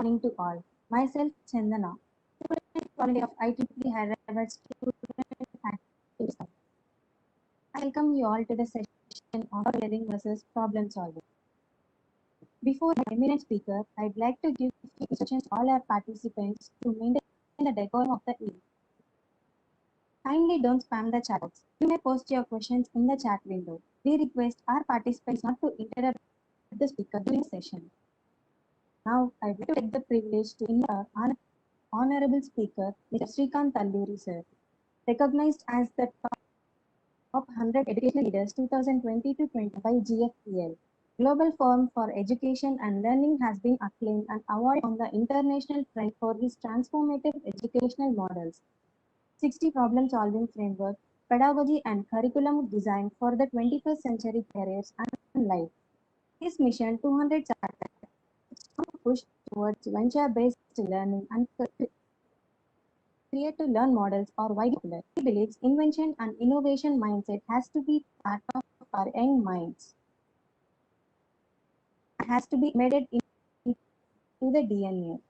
morning to all. Myself, Chandana, student of IEEE Hyderabad student faculty. I welcome you all to the session on storytelling versus problem solving. Before my eminent speaker, I'd like to give instructions to all our participants to maintain the decorum of the evening. Kindly don't spam the chat box. You may post your questions in the chat window. We request our participants not to interrupt the speaker during the session. Now, I'd like to take the privilege to invite our honorable speaker, Mr. Srikanth Talluri, sir, recognized as the top 100 educational leaders 2020 to 20 by GFEL. Global Forum for Education and Learning has been acclaimed and awarded on the international front for his transformative educational models, 60 problem-solving framework, pedagogy and curriculum design for the 21st century careers and life. His mission 200 chapters push towards venture-based learning and create to learn models are widely popular. He believes invention and innovation mindset has to be part of our young minds. It has to be embedded into the DNA.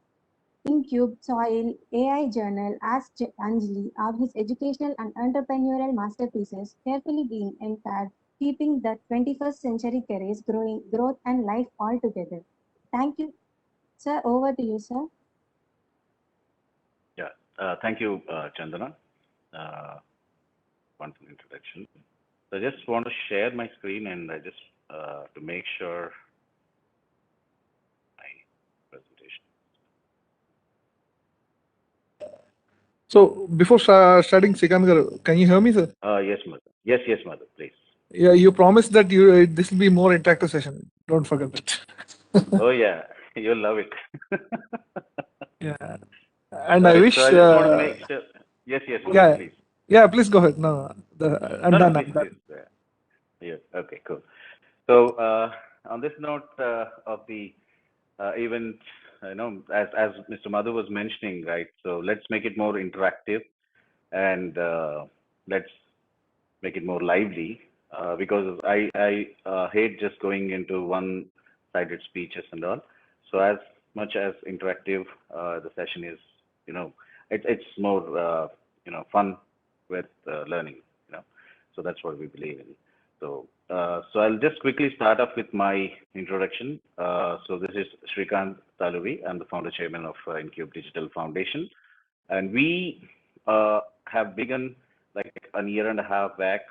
In Cube, Soil, AI Journal, Ask Anjali are his educational and entrepreneurial masterpieces, carefully being entered, keeping the 21st century careers growth and life all together. Thank you. Sir, over to you, sir. Yeah, thank you, Chandana. Wonderful introduction. So I just want to share my screen and I just to make sure my presentation. So before starting, Srikanth, can you hear me, sir? Yes, mother. Yes, mother. Please. Yeah, you promised that this will be more interactive session. Don't forget that. Oh yeah, you'll love it. Yeah, and I wish. So I just want to make sure. Yes, mother, Yeah, please. yeah. Please go ahead. No, I'm done. Please, I'm done. please. Yeah. Okay. Cool. So on this note of the event, as Mr. Madhu was mentioning, right? So let's make it more interactive and let's make it more lively because I hate just going into one-sided speeches and all. So as much as interactive the session is, it's more fun with learning, So that's what we believe in. So I'll just quickly start off with my introduction. So this is Srikanth Talluri. I'm the founder chairman of Incube Digital Foundation, and we have begun like a year and a half back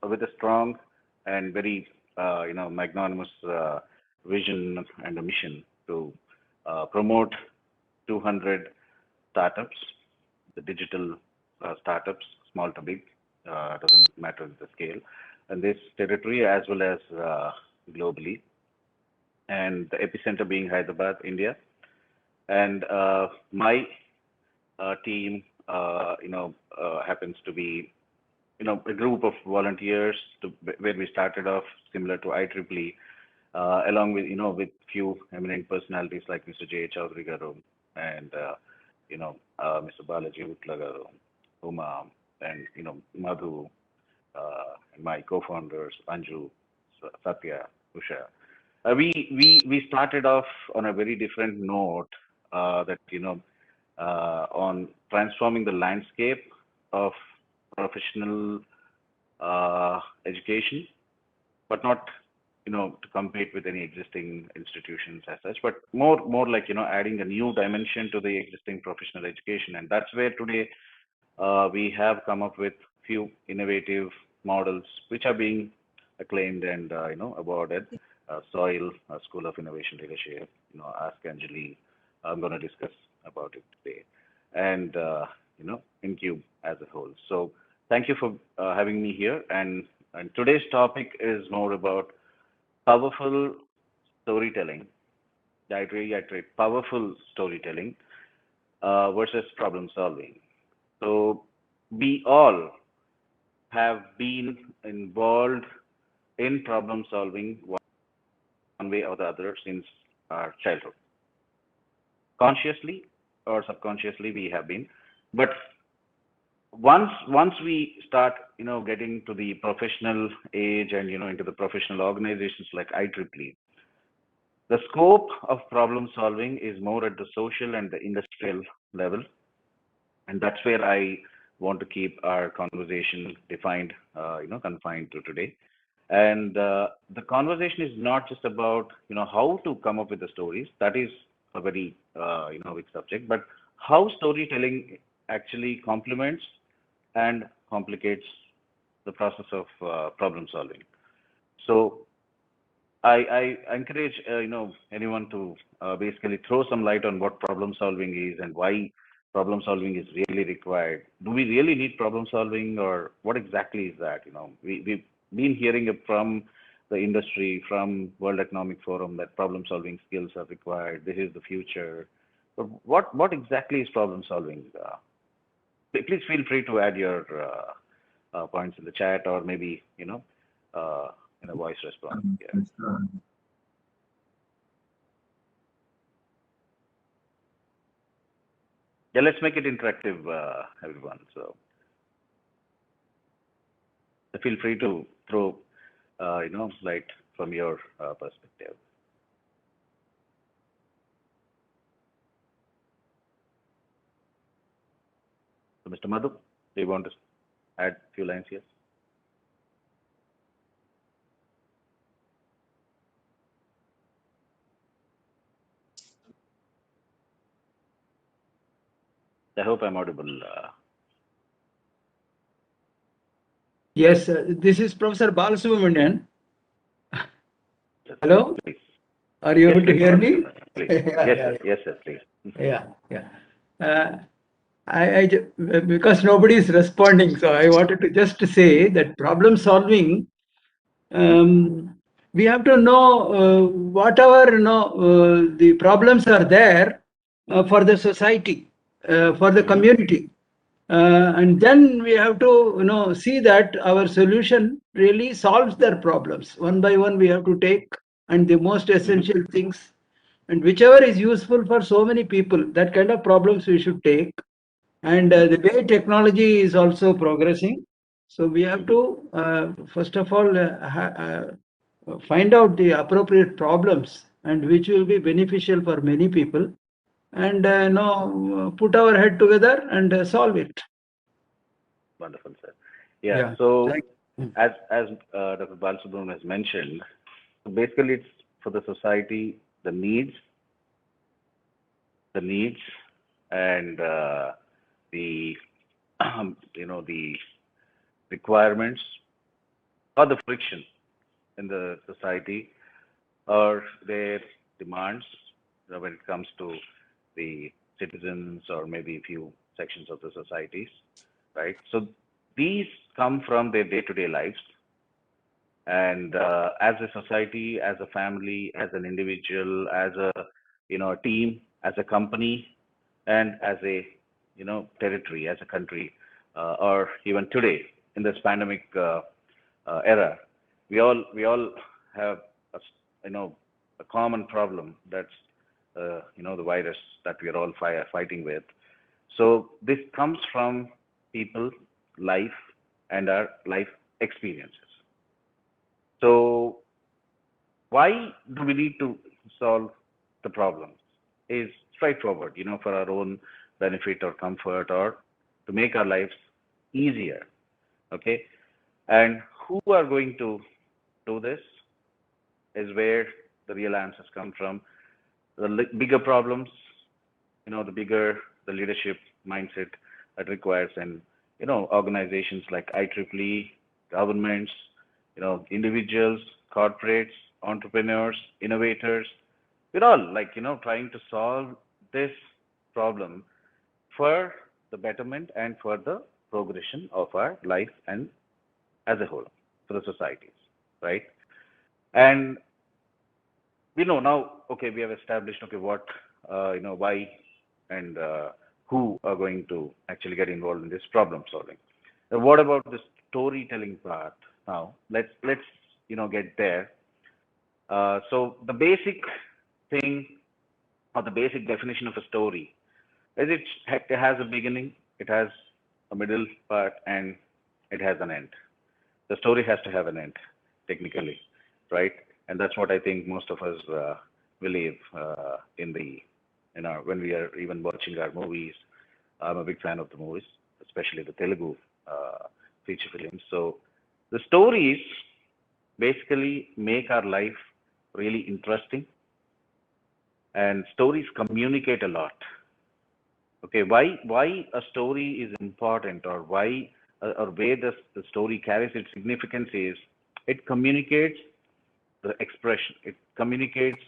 with a strong and very magnanimous vision and a mission to promote 200 startups, the digital startups, small to big, doesn't matter the scale, in this territory as well as globally, and the epicenter being Hyderabad, India. And my team, happens to be, a group of volunteers where we started off similar to IEEE, along with, with few eminent personalities like Mr. J. Chaudhary Garu and, Mr. Balaji Utla Garu, Uma, and, Madhu, and my co-founders, Anju, Satya, Usha. We started off on a very different note that, on transforming the landscape of professional education, but not, to compete with any existing institutions as such, but more like, adding a new dimension to the existing professional education. And that's where today we have come up with few innovative models which are being acclaimed and, awarded. Soil, School of Innovation Leadership, Ask Anjali, I'm going to discuss about it today, and Incube as a whole. So thank you for having me here. And today's topic is more about powerful storytelling. I reiterate, powerful storytelling versus problem solving. So we all have been involved in problem solving one way or the other since our childhood. Consciously or subconsciously we have been, but once we start getting to the professional age and into the professional organizations like IEEE, The scope of problem solving is more at the social and the industrial level, and that's where I want to keep our conversation defined, confined to today. And the conversation is not just about how to come up with the stories. That is a very big subject, but how storytelling actually complements and complicates the process of problem solving. So I encourage anyone to basically throw some light on what problem solving is and why problem solving is really required. Do we really need problem solving, or what exactly is that? We've been hearing it from the industry, from World Economic Forum, that problem solving skills are required. This is the future. But what exactly is problem solving? Please feel free to add your points in the chat, or maybe in a voice response. Yeah. Yeah, let's make it interactive, everyone. So feel free to throw, light from your perspective. So, Mr. Madhu, do you want to add a few lines here? I hope I'm audible. Yes, this is Professor Balasubramanian. Hello? Please. Are you Yes, able to please, hear me? please. Yes, sir. Yes, sir, please. Yeah. Because nobody is responding, so I wanted to just say that problem solving, we have to know whatever the problems are there for the society, for the community. And then we have to see that our solution really solves their problems. One by one we have to take, and the most essential things, and whichever is useful for so many people, that kind of problems we should take. And the way technology is also progressing, so we have to first of all find out the appropriate problems and which will be beneficial for many people, and put our head together and solve it. Wonderful, sir. Yeah. So as Dr. Balasubramanian has mentioned, so basically it's for the society, the needs, and the the requirements or the friction in the society, or their demands when it comes to the citizens or maybe a few sections of the societies, right? So these come from their day-to-day lives, and as a society, as a family, as an individual, as a a team, as a company, and as a territory, as a country, or even today in this pandemic era, we all have a common problem. That's the virus that we are all fighting with. So this comes from people, life, and our life experiences. So why do we need to solve the problems? Is straightforward, for our own benefit or comfort, or to make our lives easier. Okay, and who are going to do this is where the real answers come from. The bigger problems, the bigger the leadership mindset that requires, and organizations like IEEE, governments, individuals, corporates, entrepreneurs, innovators, we're all trying to solve this problem for the betterment and for the progression of our life and as a whole for the societies, right? And we know now, okay, we have established, okay, what, why and who are going to actually get involved in this problem solving. Now, what about the storytelling part? Now, let's get there. So the basic thing, or the basic definition of a story is it has a beginning, it has a middle part, and it has an end. The story has to have an end, technically, right? And that's what I think most of us believe in the, when we are even watching our movies. I'm a big fan of the movies, especially the Telugu feature films. So the stories basically make our life really interesting, and stories communicate a lot. Okay, why a story is important, or why or where the story carries its significance is it communicates the expression, it communicates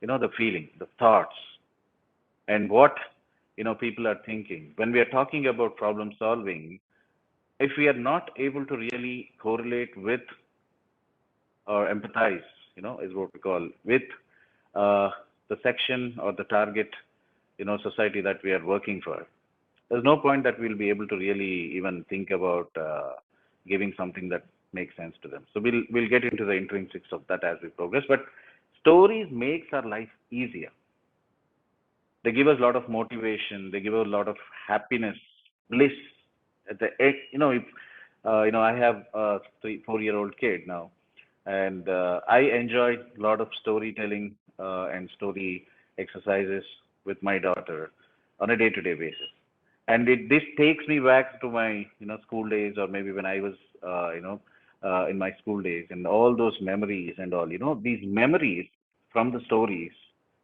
the feeling, the thoughts, and what people are thinking. When we are talking about problem solving, if we are not able to really correlate with or empathize, is what we call, with uh, the section or the target society that we are working for, there's no point that we'll be able to really even think about giving something that makes sense to them. So we'll get into the intrinsics of that as we progress. But stories makes our life easier. They give us a lot of motivation. They give us a lot of happiness, bliss. At the end, if I have a 4-year-old kid now, and I enjoy a lot of storytelling and story exercises with my daughter on a day-to-day basis. And this takes me back to my school days, or maybe when I was in my school days, and all those memories and all. These memories from the stories,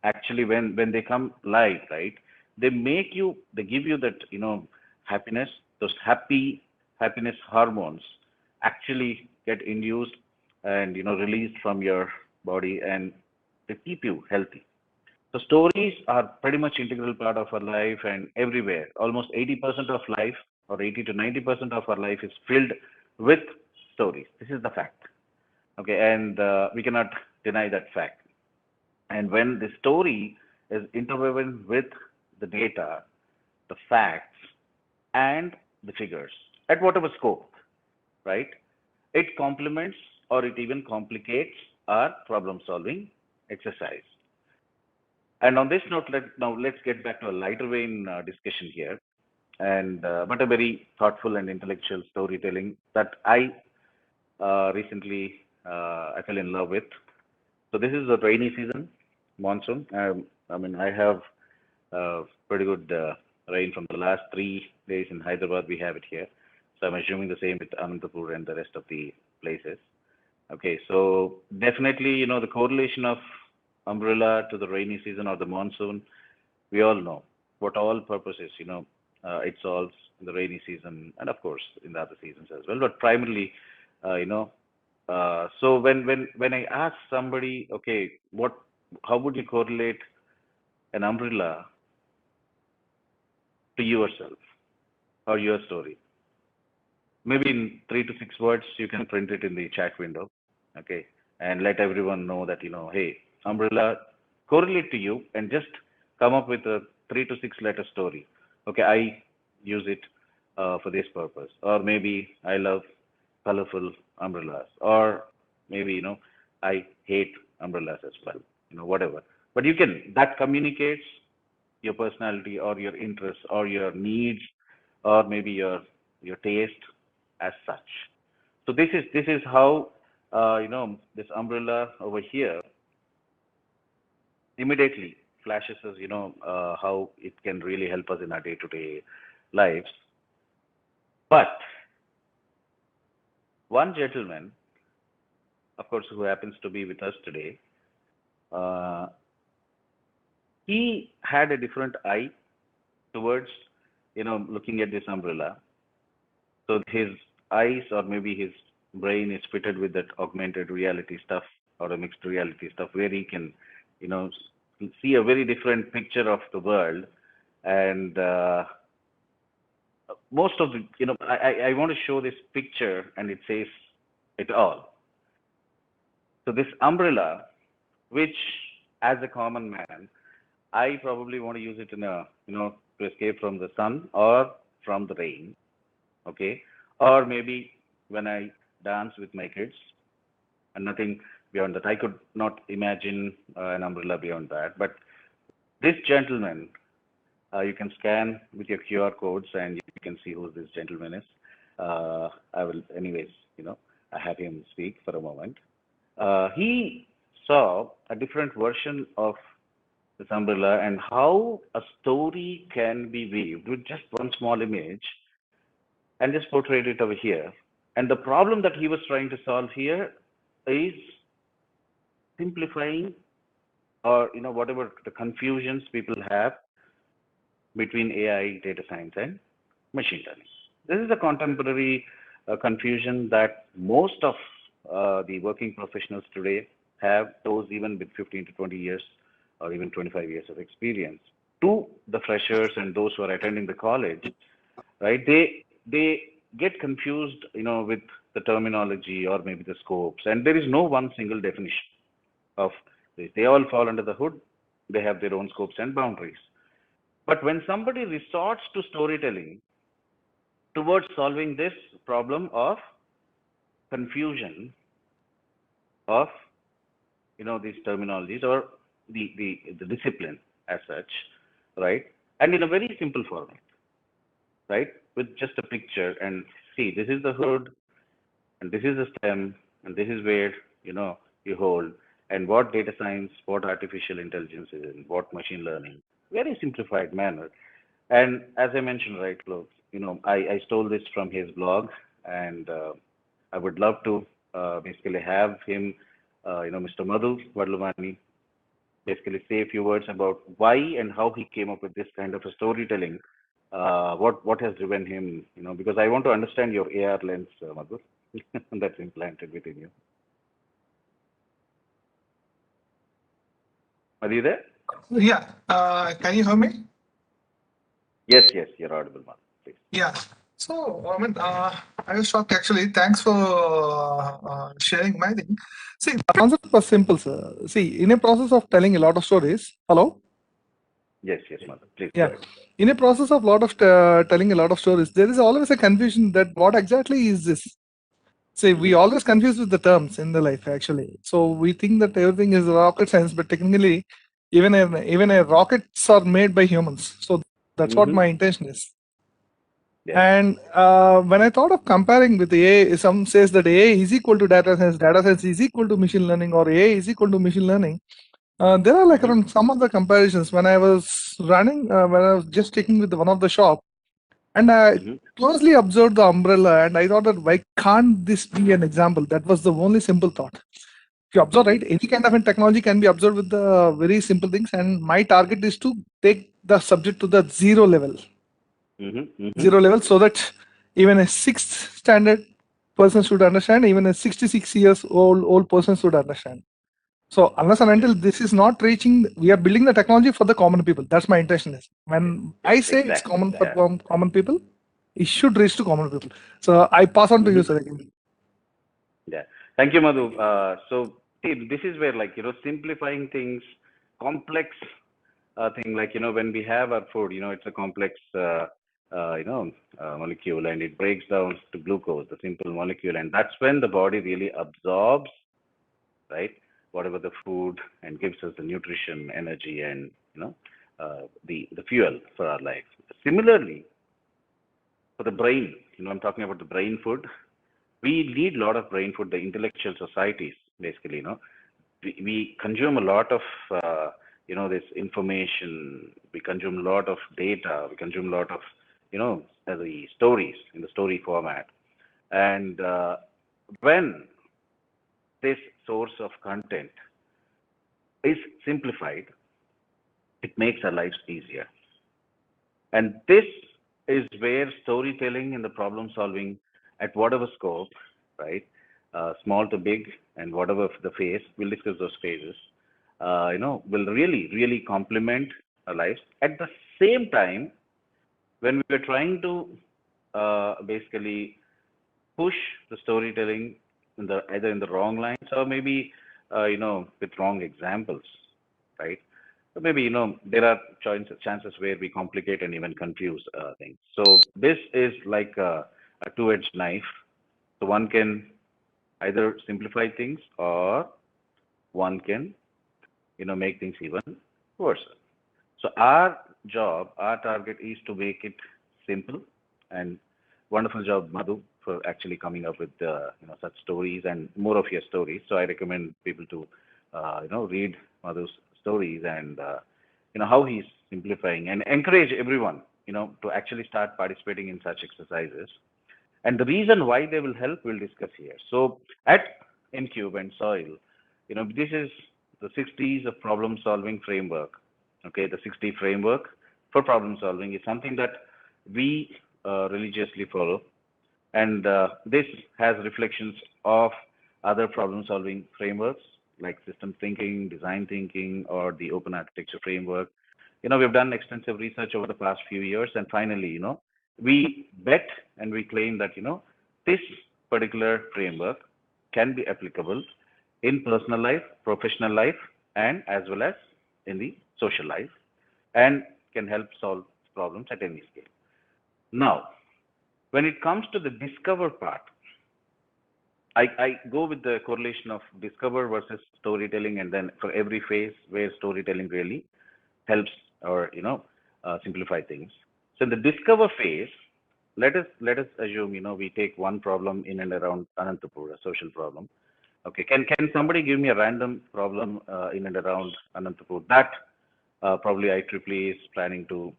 actually, when they come live, right, they give you that happiness. Those happiness hormones actually get induced and released from your body, and they keep you healthy. So stories are pretty much integral part of our life, and everywhere. Almost 80% of life, or 80 to 90% of our life, is filled with stories. This is the fact. Okay, and we cannot deny that fact. And when the story is interwoven with the data, the facts, and the figures, at whatever scope, right, it complements or it even complicates our problem solving exercise. And on this note, let's get back to a lighter vein discussion here, and but a very thoughtful and intellectual storytelling that I recently I fell in love with. So this is the rainy season, monsoon. I mean, I have pretty good rain from the last 3 days in Hyderabad. We have it here, so I'm assuming the same with Ananthapur and the rest of the places. Okay, so definitely, the correlation of umbrella to the rainy season or the monsoon, we all know what all purposes, it solves in the rainy season, and of course in the other seasons as well. But primarily, so when I ask somebody, okay, how would you correlate an umbrella to yourself or your story? Maybe in 3 to 6 words, you can print it in the chat window, okay, and let everyone know that, hey, umbrella correlate to you, and just come up with a 3 to 6 letter story. Okay, I use it for this purpose, or maybe I love colorful umbrellas, or maybe, I hate umbrellas as well, whatever. But that communicates your personality, or your interests, or your needs, or maybe your taste as such. So this is how this umbrella over here immediately flashes us, how it can really help us in our day-to-day lives. But one gentleman, of course, who happens to be with us today, uh, he had a different eye towards, looking at this umbrella. So his eyes, or maybe his brain, is fitted with that augmented reality stuff, or a mixed reality stuff, where he can, see a very different picture of the world. And most of the, I want to show this picture, and it says it all. So this umbrella, which as a common man, I probably want to use it in to escape from the sun or from the rain, okay? Or maybe when I dance with my kids, and nothing beyond that. I could not imagine an umbrella beyond that. But this gentleman, you can scan with your QR codes, and you can see who this gentleman is. I will, anyways, I have him speak for a moment. He saw a different version of this umbrella and how a story can be weaved with just one small image and just portrayed it over here. And the problem that he was trying to solve here is simplifying, or whatever the confusions people have between AI, data science, and machine learning. This is a contemporary confusion that most of the working professionals today have, those even with 15 to 20 years or even 25 years of experience. To the freshers and those who are attending the college, right? They get confused, with the terminology or maybe the scopes, and there is no one single definition of this. They all fall under the hood. They have their own scopes and boundaries. But when somebody resorts to storytelling towards solving this problem of confusion of these terminologies or the discipline as such, right? And in a very simple format, right? With just a picture and see, this is the hood and this is the stem and this is where you hold, and what data science, what artificial intelligence is, and what machine learning. Very simplified manner. And as I mentioned, right, Claude, I stole this from his blog, and I would love to basically have him, Mr. Madhu Vadlumani, basically say a few words about why and how he came up with this kind of a storytelling. What has driven him, because I want to understand your AR lens, Madhu, that's implanted within you. Are you there? Yeah. Can you hear me? Yes, you're audible, Madhu. Please. Yeah. So, I was shocked actually. Thanks for sharing my thing. See, the concept was simple, sir. See, in a process of telling a lot of stories, hello? Yes, Madhu. Please Yeah. go ahead. In a process of telling a lot of stories, there is always a confusion that what exactly is this? See, we always confuse with the terms in the life actually. So we think that everything is rocket science, but technically, even a rockets are made by humans. So that's what my intention is. Yeah. And when I thought of comparing with AI, some says that AI is equal to data science is equal to machine learning, or AI is equal to machine learning. There are like around some of the comparisons when I was running, when I was just checking with one of the shop, and I closely observed the umbrella, and I thought that why can't this be an example? That was the only simple thought. If you observe, right, any kind of a technology can be observed with the very simple things, and my target is to take the subject to the zero level. Zero level, so that even a sixth standard person should understand, even a 66 years old person should understand. So unless and until this is not reaching, we are building the technology for the common people. That's my intention is. When I say it's common for common people, it should reach to common people. So I pass on to you, sir. Again. Yeah. Thank you, Madhu. So see, this is where, like, simplifying things, complex thing, like, when we have our food, it's a complex, molecule, and it breaks down to glucose, the simple molecule. And that's when the body really absorbs, right, whatever the food, and gives us the nutrition, energy, and, the fuel for our life. Similarly, for the brain, I'm talking about the brain food. We need a lot of brain food, the intellectual societies, basically, we consume a lot of, this information, we consume a lot of data, we consume a lot of, the stories in the story format. And when this source of content is simplified, it makes our lives easier. And this is where storytelling and the problem solving at whatever scope, right, small to big, and whatever the phase, we'll discuss those phases, will really, really complement our lives. At the same time, when we're trying to basically push the storytelling either in the wrong lines, or maybe, with wrong examples, right? So maybe, there are chances where we complicate and even confuse things. So this is like a two-edged knife. So one can either simplify things, or one can, make things even worse. So our job, our target is to make it simple. And wonderful job, Madhu, for actually coming up with such stories and more of your stories. So I recommend people to read Madhu's stories and how he's simplifying, and encourage everyone to actually start participating in such exercises. And the reason why they will help, we'll discuss here. So at Incube and Soil, this is the 60s of problem solving framework. Okay, the 60 framework for problem solving is something that we religiously follow. And this has reflections of other problem solving frameworks like system thinking, design thinking, or the open architecture framework. We've done extensive research over the past few years, and finally, we bet and we claim that, this particular framework can be applicable in personal life, professional life, and as well as in the social life, and can help solve problems at any scale. Now, when it comes to the discover part, I go with the correlation of discover versus storytelling, and then for every phase where storytelling really helps or simplify things. So in the discover phase, let us assume we take one problem in and around Ananthapur, a social problem. Okay, can somebody give me a random problem in and around Ananthapur that probably IEEE is planning to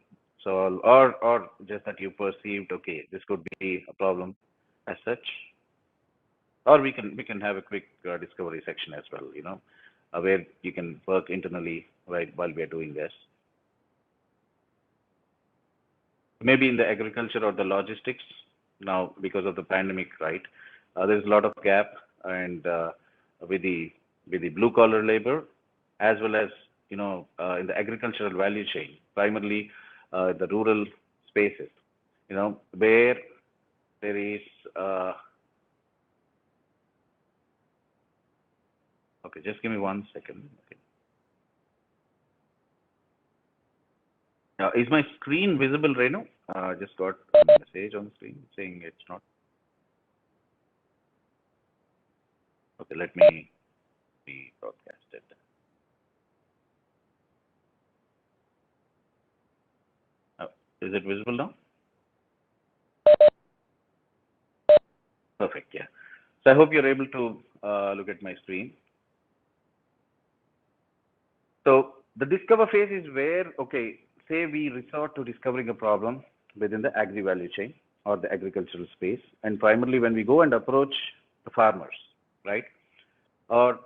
solve, or just that you perceived, okay, this could be a problem as such? Or we can have a quick discovery section as well, where you can work internally while we are doing this. Maybe in the agriculture or the logistics now, because of the pandemic, right? There's a lot of gap, and with the blue collar labor, as well as in the agricultural value chain, primarily the rural spaces, where there is okay, just give me 1 second. Okay. Is my screen visible, Renu? Just got a message on the screen saying it's not. Okay, let me be broadcasted. Is it visible now? Perfect, yeah. So I hope you're able to look at my screen. So the discover phase is where, okay, say we resort to discovering a problem within the agri value chain or the agricultural space, and primarily when we go and approach the farmers, right, or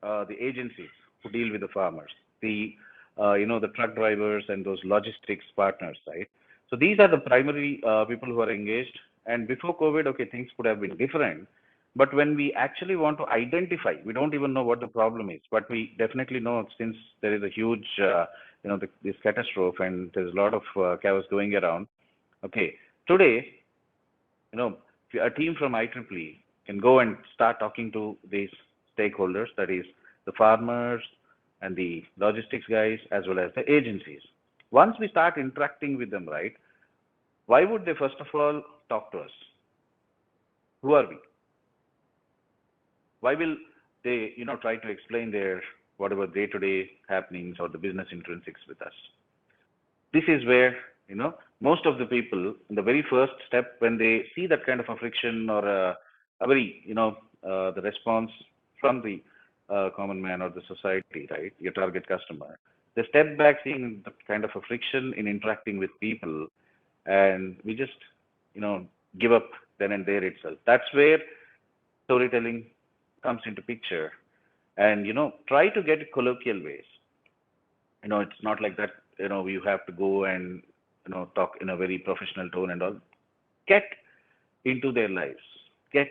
the agencies who deal with the farmers, the the truck drivers and those logistics partners, right? So these are the primary people who are engaged. And before COVID, okay, things could have been different. But when we actually want to identify, we don't even know what the problem is, but we definitely know, since there is a huge, this catastrophe, and there's a lot of chaos going around. Okay, today, a team from IEEE can go and start talking to these stakeholders, that is the farmers and the logistics guys, as well as the agencies. Once we start interacting with them, right, why would they first of all talk to us? Who are we? Why will they, try to explain their whatever day-to-day happenings or the business intrinsics with us? This is where, most of the people in the very first step, when they see that kind of a friction or a very, the response from the common man or the society, right, your target customer, they step back seeing the kind of a friction in interacting with people, and we just, give up then and there itself. That's where storytelling comes into picture, and try to get colloquial ways. It's not like that. You have to go and talk in a very professional tone and all. Get into their lives. Get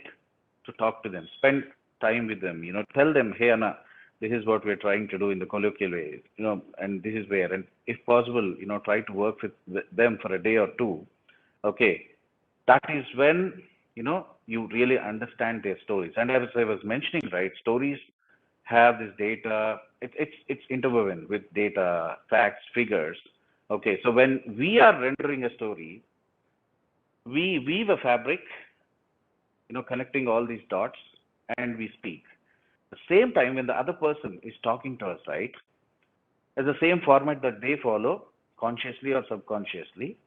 to talk to them. Spend time with them. Tell them, hey Anna, this is what we're trying to do in the colloquial way. And this is where. And if possible, try to work with them for a day or two. Okay, that is when you really understand their stories. And as I was mentioning, right, stories have this data. It's interwoven with data, facts, figures. Okay, so when we are rendering a story, we weave a fabric, connecting all these dots, and we speak. At the same time, when the other person is talking to us, right, it's the same format that they follow, consciously or subconsciously.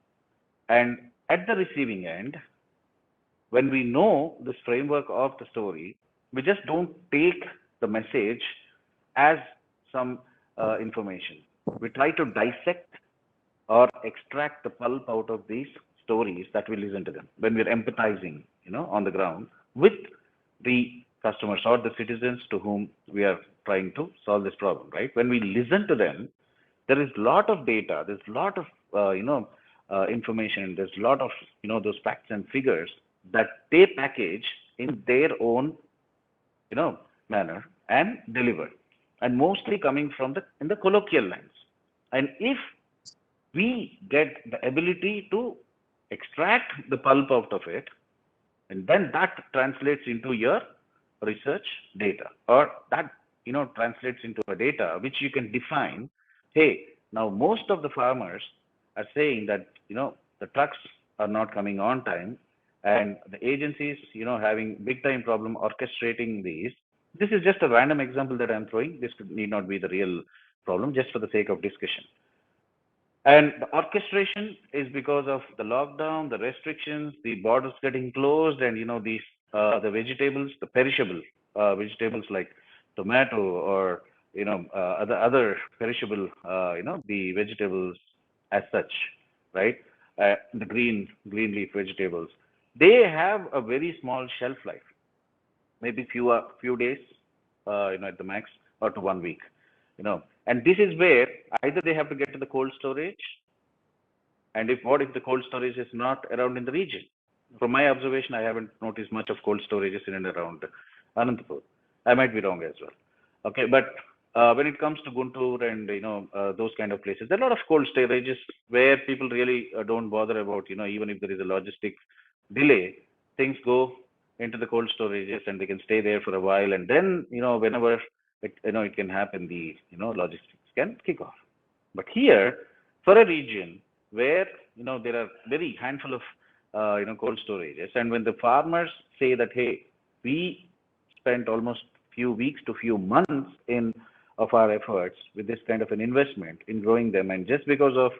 And at the receiving end, when we know this framework of the story, we just don't take the message as some information. We try to dissect or extract the pulp out of these stories that we listen to them when we're empathizing, on the ground with the customers or the citizens to whom we are trying to solve this problem, right? When we listen to them, there is a lot of data, there's a lot of, information, there's a lot of, those facts and figures that they package in their own, manner and deliver, and mostly coming from in the colloquial lines. And if we get the ability to extract the pulp out of it, and then that translates into your research data, or that translates into a data which you can define. Hey, now most of the farmers are saying that the trucks are not coming on time, and the agencies having big time problem orchestrating these. This is just a random example that I'm throwing. This need not be the real problem, just for the sake of discussion. And the orchestration is because of the lockdown, the restrictions, the borders getting closed, and these the vegetables, the perishable vegetables like tomato or other perishable the vegetables as such, right? The green leaf vegetables, they have a very small shelf life, maybe few days, at the max, or to 1 week, and this is where either they have to get to the cold storage, and what if the cold storage is not around in the region? From my observation, I haven't noticed much of cold storages in and around Ananthapur. I might be wrong as well. Okay, but when it comes to Guntur and those kind of places, there are a lot of cold storages where people really don't bother about even if there is a logistic delay, things go into the cold storages and they can stay there for a while, and then whenever it can happen, the logistics can kick off. But here, for a region where there are very handful of cold storages, and when the farmers say that, hey, we spent almost few weeks to few months of our efforts with this kind of an investment in growing them, and just because of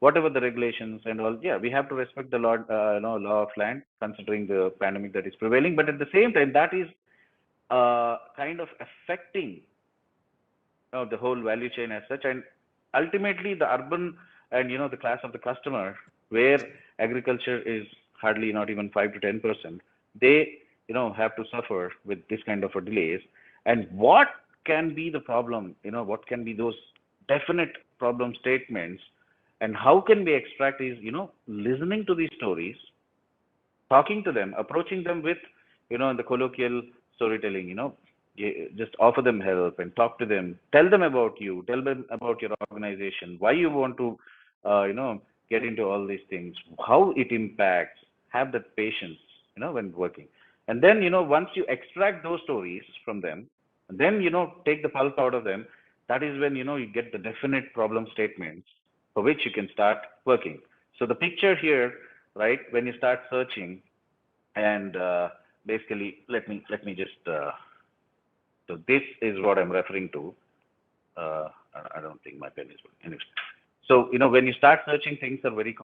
whatever the regulations and all, yeah, we have to respect the law, law of land, considering the pandemic that is prevailing. But at the same time, that is kind of affecting the whole value chain as such, and ultimately the urban and the class of the customer, where agriculture is hardly not even 5 to 10%, they have to suffer with this kind of a delays. And what can be the problem? What can be those definite problem statements, and how can we extract these? Listening to these stories, talking to them, approaching them with in the colloquial storytelling. Just offer them help and talk to them, tell them about you, tell them about your organization, why you want to get into all these things, how it impacts, have that patience when working. And then once you extract those stories from them, then take the pulp out of them, that is when you get the definite problem statements for which you can start working. So the picture here, right, when you start searching, and basically let me just so this is what I'm referring to. I don't think my pen is working. Anyway. So, when you start searching, things are very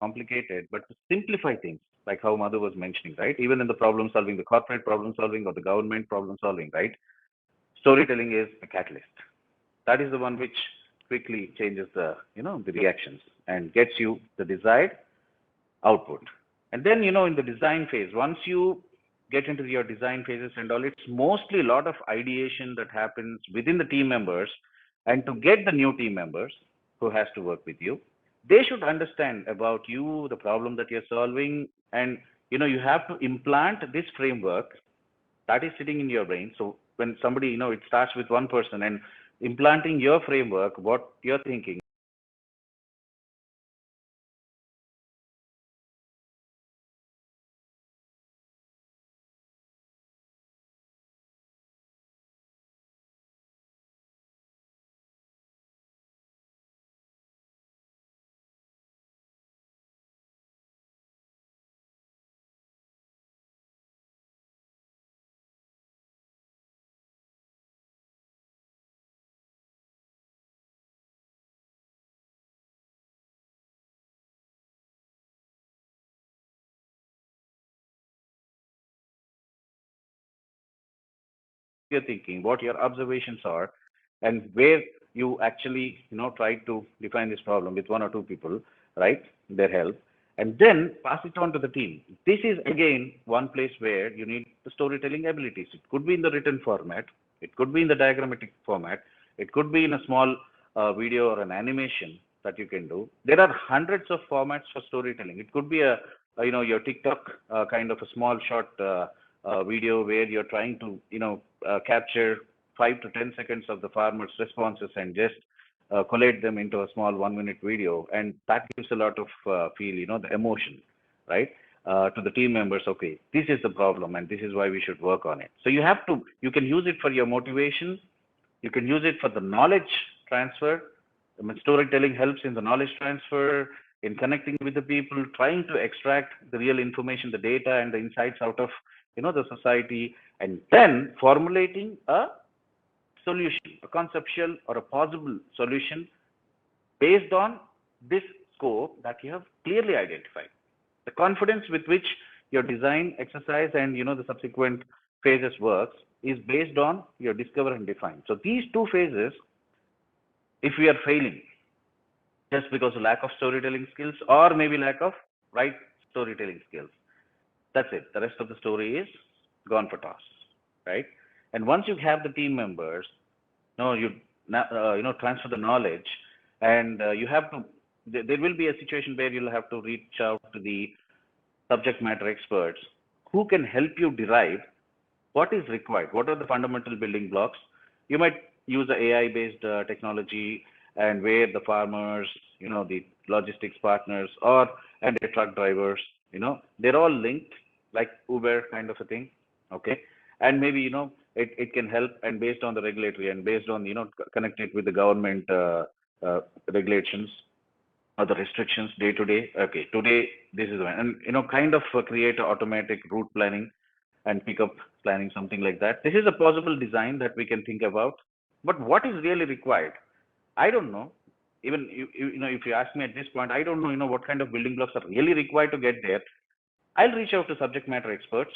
complicated, but to simplify things, like how Madhu was mentioning, right? Even in the problem solving, the corporate problem solving or the government problem solving, right? Storytelling is a catalyst. That is the one which quickly changes the, the reactions and gets you the desired output. And then, in the design phase, once you get into your design phases and all, it's mostly a lot of ideation that happens within the team members. And to get the new team members who has to work with you, they should understand about you, the problem that you're solving, and you have to implant this framework that is sitting in your brain. So when somebody, it starts with one person, and implanting your framework, what you're thinking, you're thinking, what your observations are, and where you actually, try to define this problem with one or two people, right? Their help, and then pass it on to the team. This is again one place where you need the storytelling abilities. It could be in the written format, it could be in the diagrammatic format, it could be in a small video or an animation that you can do. There are hundreds of formats for storytelling. It could be your TikTok kind of a small short video where you're trying to capture 5 to 10 seconds of the farmer's responses and just collate them into a small 1 minute video, and that gives a lot of feel, the emotion, right? To the team members, okay, this is the problem and this is why we should work on it. So you can use it for your motivation, you can use it for the knowledge transfer. I mean, storytelling helps in the knowledge transfer, in connecting with the people, trying to extract the real information, the data and the insights out of the society, and then formulating a solution, a conceptual or a possible solution based on this scope that you have clearly identified. The confidence with which your design exercise and the subsequent phases works is based on your discover and define. So these two phases, if we are failing just because of lack of storytelling skills or maybe lack of right storytelling skills, that's it. The rest of the story is gone for toss, right? And once you have the team members, you transfer the knowledge, and you have to. There will be a situation where you'll have to reach out to the subject matter experts who can help you derive what is required. What are the fundamental building blocks? You might use the AI-based technology, and where the farmers, the logistics partners, and the truck drivers, they're all linked like Uber kind of a thing, okay? And maybe it can help, and based on the regulatory and based on connect it with the government regulations or the restrictions day to day. Okay, today this is when, and kind of create an automatic route planning and pickup planning, something like that. This is a possible design that we can think about. But what is really required? I don't know. Even if you ask me at this point, I don't know what kind of building blocks are really required to get there. I'll reach out to subject matter experts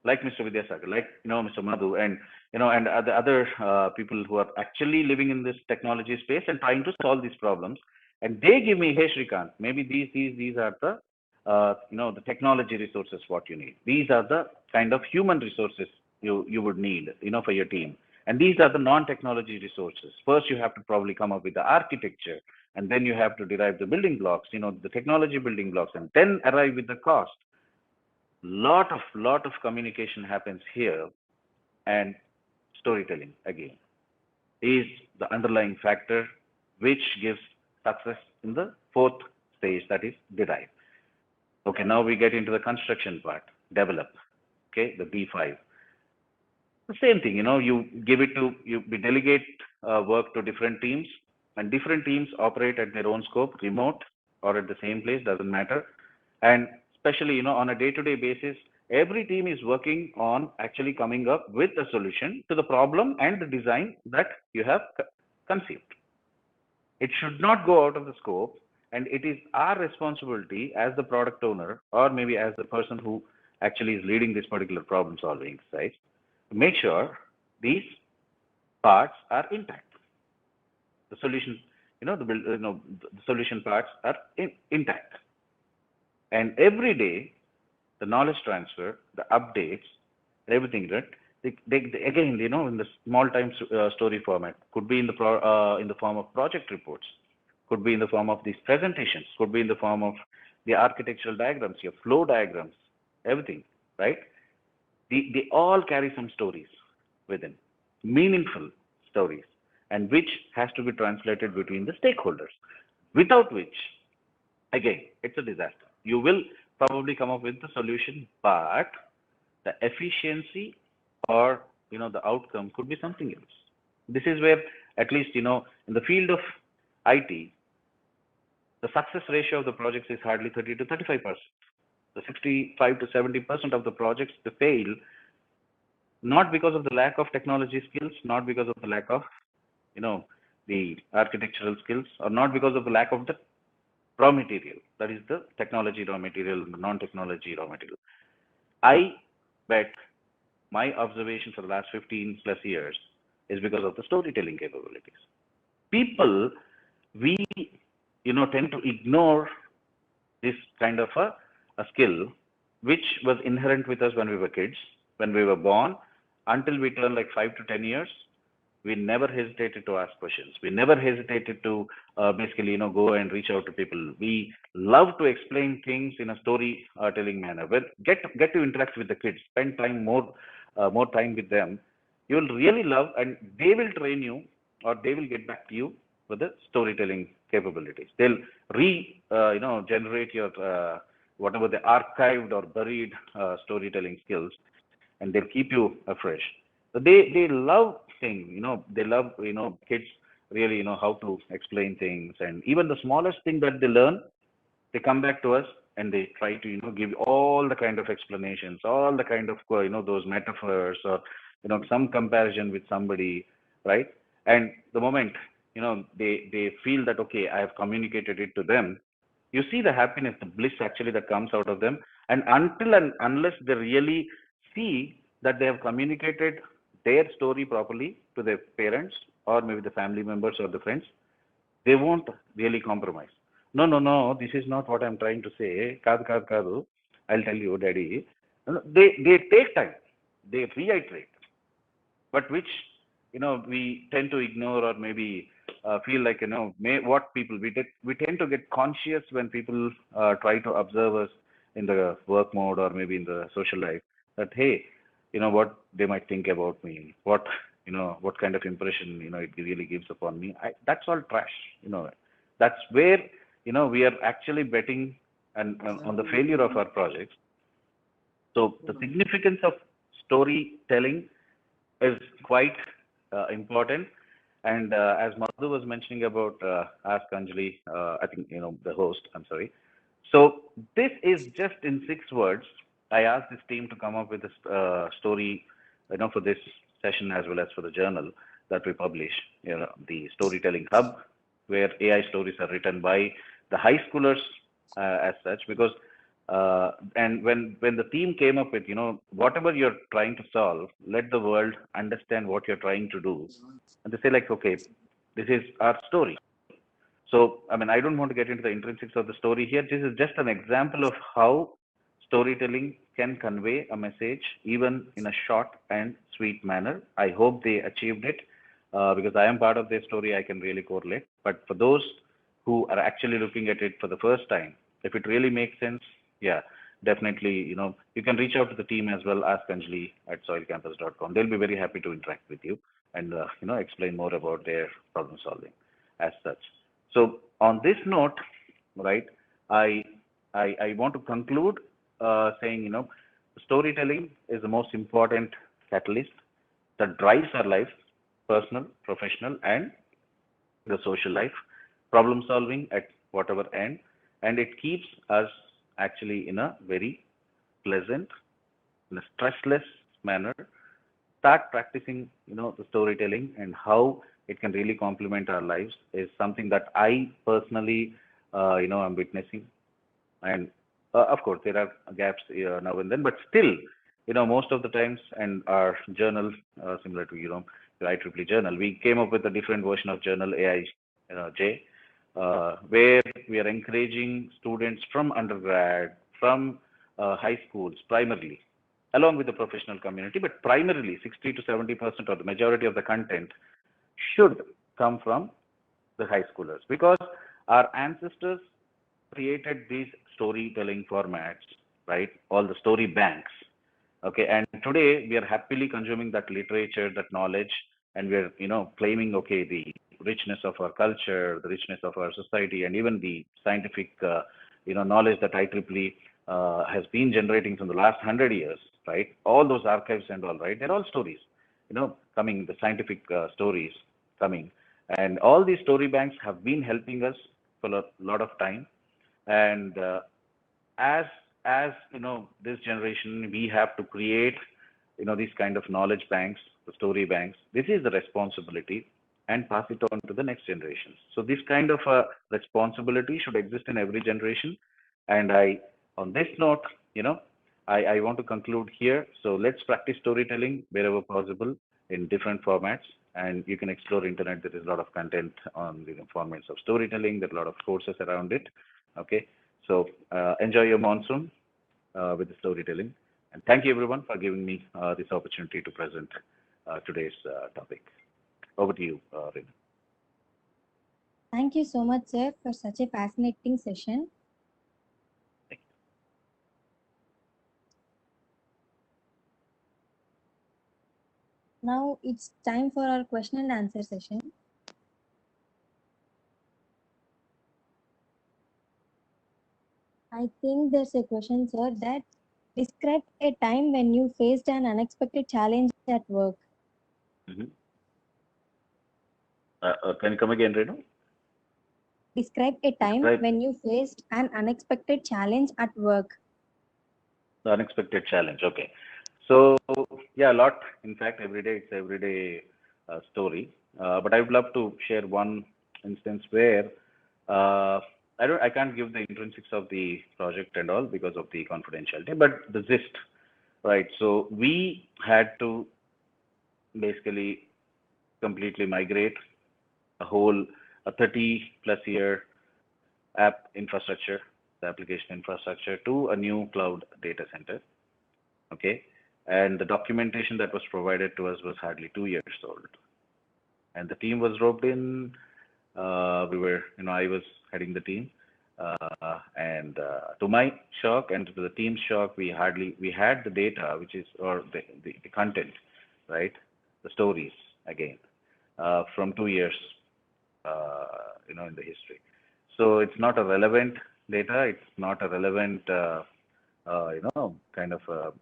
like Mr. Vidyasagar, like Mr. Madhu, and and other people who are actually living in this technology space and trying to solve these problems. And they give me, hey Srikanth, maybe these are the the technology resources what you need. These are the kind of human resources you would need for your team. And these are the non-technology resources. First, you have to probably come up with the architecture, and then you have to derive the building blocks, the technology building blocks, and then arrive with the cost. Lot of communication happens here, and storytelling again is the underlying factor which gives success in the fourth stage, that is derive. Okay, now we get into the construction part, develop. Okay, the B5. The same thing, we delegate work to different teams, and different teams operate at their own scope, remote or at the same place, doesn't matter. And especially, on a day-to-day basis, every team is working on actually coming up with a solution to the problem and the design that you have conceived. It should not go out of the scope, and it is our responsibility as the product owner, or maybe as the person who actually is leading this particular problem solving exercise, to make sure these parts are intact. The solution, the solution parts are intact. And every day, the knowledge transfer, the updates, everything, right? They again, in the small time story format, could be in the form of project reports, could be in the form of these presentations, could be in the form of the architectural diagrams, your flow diagrams, everything, right? They all carry some stories within, meaningful stories, and which has to be translated between the stakeholders, without which, again, it's a disaster. You will probably come up with the solution, but the efficiency or the outcome could be something else. This is where, at least in the field of IT, the success ratio of the projects is hardly 30 to 35%. The 65 to 70% of the projects, they fail, not because of the lack of technology skills, not because of the lack of the architectural skills, or not because of the lack of the raw material, that is the technology raw material and the non-technology raw material. I bet my observation for the last 15 plus years is because of the storytelling capabilities. People, we, tend to ignore this kind of a skill which was inherent with us when we were kids, when we were born, until we turned like 5 to 10 years. We never hesitated to ask questions. We never hesitated to basically, go and reach out to people. We love to explain things in a storytelling manner. But get to interact with the kids, spend time more time with them. You will really love, and they will train you, or they will get back to you with the storytelling capabilities. They'll generate your whatever the archived or buried storytelling skills, and they'll keep you afresh. So they love things, they love, kids really, how to explain things, and even the smallest thing that they learn, they come back to us and they try to, give all the kind of explanations, all the kind of, those metaphors, or, some comparison with somebody, right? And the moment, they feel that, okay, I have communicated it to them, you see the happiness, the bliss actually that comes out of them. And until and unless they really see that they have communicated their story properly to their parents, or maybe the family members or the friends, they won't really compromise. No, this is not what I'm trying to say. Kadu, I'll tell you, Daddy. They take time, they reiterate, but which we tend to ignore, or maybe feel like what people we tend to get conscious when people try to observe us in the work mode, or maybe in the social life, that hey, what they might think about me, what kind of impression it really gives upon me. That's all trash. That's where we are actually betting and on the failure of our projects. So the significance of storytelling is quite important. And as Madhu was mentioning about Ask Anjali, I think, the host, I'm sorry. So this is just in 6 words. I asked this team to come up with a story, for this session as well as for the journal that we publish, the Storytelling Hub, where AI stories are written by the high schoolers as such, because and when the team came up with, whatever you're trying to solve, let the world understand what you're trying to do. And they say like, okay, this is our story. So, I mean, I don't want to get into the intrinsics of the story here. This is just an example of how storytelling can convey a message, even in a short and sweet manner. I hope they achieved it, because I am part of their story. I can really correlate. But for those who are actually looking at it for the first time, if it really makes sense, yeah, definitely, you can reach out to the team as well, Ask Anjali at soilcampus.com. They'll be very happy to interact with you and, explain more about their problem solving as such. So on this note, right, I want to conclude saying, storytelling is the most important catalyst that drives our life, personal, professional, and the social life, problem solving at whatever end, and it keeps us actually in a very pleasant, in a stressless manner. Start practicing, the storytelling, and how it can really complement our lives is something that I personally, I'm witnessing. And of course, there are gaps now and then, but still, most of the times, and our journal, similar to, the IEEE journal, we came up with a different version of journal AI, J, where we are encouraging students from undergrad, from high schools, primarily, along with the professional community, but primarily 60 to 70% or the majority of the content should come from the high schoolers, because our ancestors created these storytelling formats, right? All the story banks. Okay, and today we are happily consuming that literature, that knowledge, and we're, claiming, okay, the richness of our culture, the richness of our society, and even the scientific, knowledge that IEEE has been generating from the last 100 years, right? All those archives and all, right? They're all stories, coming, the scientific stories coming. And all these story banks have been helping us for a lot of time. And as this generation, we have to create, these kind of knowledge banks, the story banks. This is the responsibility, and pass it on to the next generation. So this kind of responsibility should exist in every generation. And on this note, I want to conclude here. So let's practice storytelling wherever possible in different formats. And you can explore internet. There is a lot of content on the formats of storytelling. There are a lot of courses around it. Okay. So enjoy your monsoon with the storytelling. And thank you everyone for giving me this opportunity to present today's topic. Over to you, Rina. Thank you so much, sir, for such a fascinating session. Thank you. Now it's time for our question and answer session. I think there's a question, sir, that describe a time when you faced an unexpected challenge at work. Mm-hmm. Can you come again, Renu? Describe a time Describe when you faced an unexpected challenge at work. the unexpected challenge. Okay. So yeah, a lot. In fact, every day it's everyday story. But I would love to share one instance where I can't give the intrinsics of the project and all because of the confidentiality, but the gist, right? So we had to basically completely migrate a 30 plus year app infrastructure, the application infrastructure, to a new cloud data center. Okay. And the documentation that was provided to us was hardly 2 years old. And the team was roped in. I was heading the team. And to my shock and to the team's shock, we had the data, which is, or the content, right? The stories again, from 2 years, in the history. So it's not a relevant data. It's not a relevant, kind of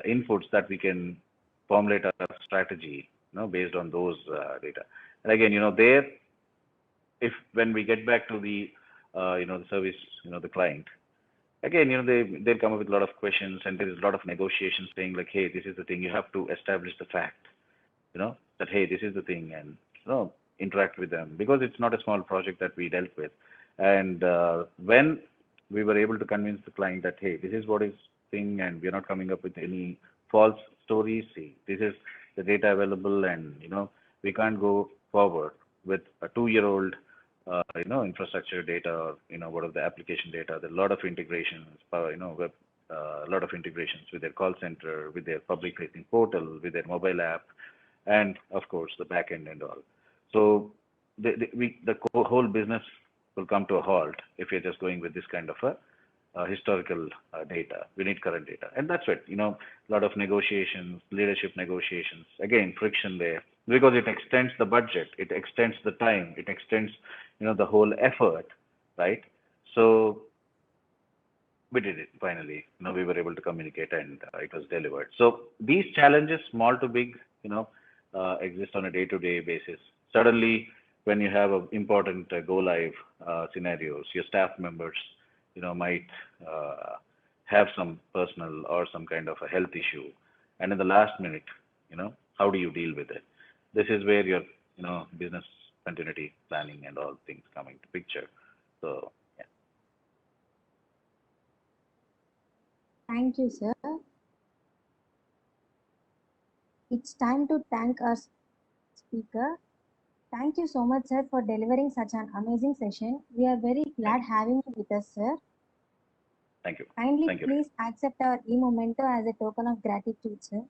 inputs that we can formulate a strategy, based on those data. And again, there, if when we get back to the, the service, the client, again, they'll come up with a lot of questions, and there is a lot of negotiations saying like, hey, this is the thing. You have to establish the fact, that hey, this is the thing, and interact with them, because it's not a small project that we dealt with. And when we were able to convince the client that hey, this is what is thing, and we're not coming up with any false stories. See, this is the data available, and we can't go forward with a 2-year-old infrastructure data, or what are the application data. There are a lot of integrations, web, a lot of integrations with their call center, with their public facing portal, with their mobile app, and of course the backend and all. So the whole business will come to a halt if you're just going with this kind of a historical data. We need current data, and that's it. A lot of negotiations, leadership negotiations. Again, friction there, because it extends the budget, it extends the time, it extends the whole effort, right? So we did it finally. We were able to communicate, and it was delivered. So these challenges, small to big, exist on a day-to-day basis. Suddenly, when you have important go live scenarios, your staff members, might have some personal or some kind of a health issue, and in the last minute, how do you deal with it? This is where your, business continuity planning and all things come into picture. So yeah. Thank you, sir. It's time to thank our speaker. Thank you so much, sir, for delivering such an amazing session. We are very glad having you with us, sir. Thank you. Kindly Thank you. please accept our e-memento as a token of gratitude, sir.